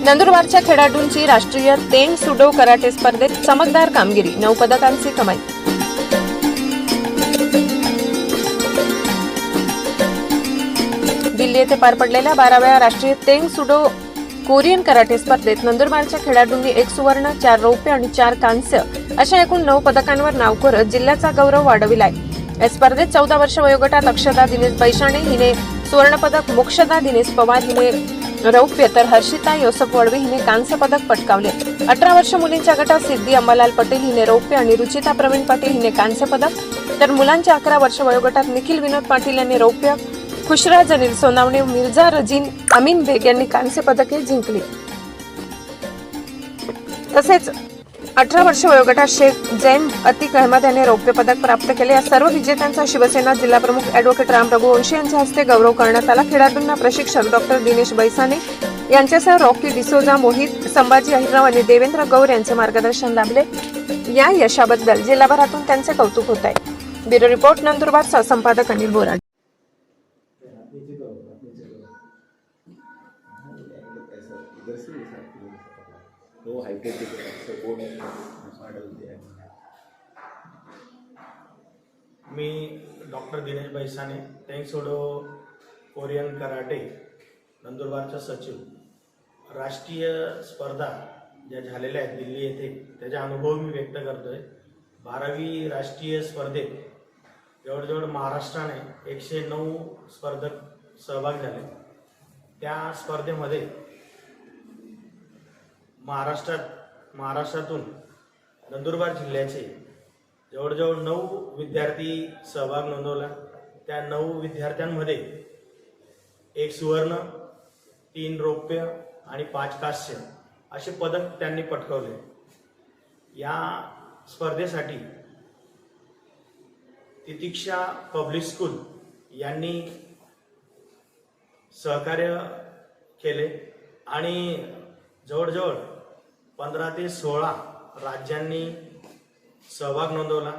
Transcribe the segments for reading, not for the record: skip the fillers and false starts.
नंदुरबारच्या खेळाडूंची राष्ट्रीय Teng sudo karate स्पर्धेत चमकदार कामगिरी, 9 पदकांची कमाई। दिल्ली येथे पार पडलेल्या 12व्या राष्ट्रीय तेंग सुडो कोरियन कराटे स्पर्धेत नंदुरबारच्या खेळाडूंनी 1 सुवर्ण, 4 रौप्य आणि 4 कांस्य अशा एकूण 9 पदकांवर नाव करत जिल्ह्याचा गौरव वाढविलाय। या स्पर्धेत 14 वर्ष वयोगटात अक्षता दिनेश बैशाणे हिने सुवर्ण पदक, मोक्षदा दिनेश पवार हिने रौप्य तर हर्षिता योसफ वळवे हिने कांस्य पदक पटकावले। 18 वर्ष मुलींच्या गटात सिद्धी अंबालाल पटेल हिने रौप्य आणि रुचिता प्रवीण पाटील हिने कांस्य पदक, तर मुलांच्या 11 वर्ष वयोगटात निखिल विनोद पाटील यांनी रौप्य, खुशराज अनिल सोनावणे, मिर्झा रजीन, अमीन बेग यांनी कांस्य पदके जिंकली। तसेच 18 वर्ष वयोगटात शेख जैन अतिक अहमद यांनी रौप्य पदक प्राप्त केले। या सर्व विजेत्यांचा शिवसेना जिल्हा प्रमुख ॲडव्होकेट राम रघुवंशी यांच्या हस्ते गौरव करण्यात आला। खेळाडूंना प्रशिक्षक डॉक्टर दिनेश बैसाने यांच्यासह रॉकी डिसोजा, मोहित, संभाजी अहिरराव आणि देवेंद्र गौर यांचे मार्गदर्शन लाभले। या यशाबद्दल जिल्हाभरातून त्यांचे कौतुक होत आहे। ब्युरो रिपोर्ट, नंदुरबार, संपादक अनिल बोराड। मी doctor Dinesh बैसाने, Teng sudo Korean karate नंदुरबारचा सचिव। राष्ट्रीय स्पर्धा ज्या झालेल्या आहेत दिल्ली येथे त्याचा अनुभव मी व्यक्त करतोय। 12वी राष्ट्रीय स्पर्धेत जवळजवळ महाराष्ट्राने 109 स्पर्धक सहभाग झाले। त्या स्पर्धेमध्ये महाराष्ट्रातून नंदुरबार जिल्ह्याचे जवळजवळ 9 विद्यार्थी सहभाग नोंदवला। त्या 9 विद्यार्थ्यांमध्ये 1 सुवर्ण, 3 रौप्य आणि 5 कांस्य असे पदक त्यांनी पटकावले। या स्पर्धेसाठी तितिक्षा पब्लिक स्कूल यांनी सहकार्य केले आणि जवळजवळ 15 ते 16 राज्यांनी सहभाग नोंदवला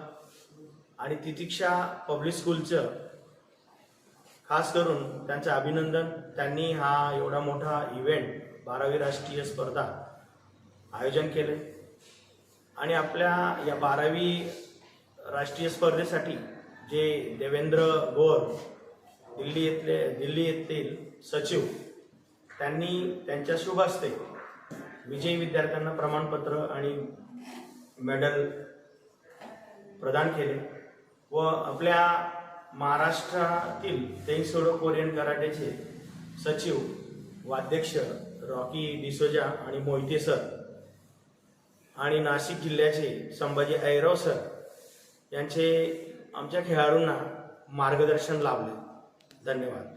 आणि तितिक्षा पब्लिक स्कूलचं खास करून त्यांचं अभिनंदन। त्यांनी हा एवढा मोठा इव्हेंट 12वी राष्ट्रीय स्पर्धा आयोजन केले आणि आपल्या या 12वी राष्ट्रीय स्पर्धेसाठी जे देवेंद्र गौर दिल्ली येथील सचिव त्यांनी त्यांच्या शुभ हस्ते विजयी विद्यार्थ्यांना प्रमाणपत्र आणि मेडल प्रदान केले व आपल्या महाराष्ट्रातील तेंग सुडो कोरियन कराटेचे सचिव व अध्यक्ष रॉकी डिसोजा आणि मोहिते सर आणि नाशिक जिल्ह्याचे संभाजी अहिरराव सर यांचे आमच्या खेळाडूंना मार्गदर्शन लाभले। धन्यवाद।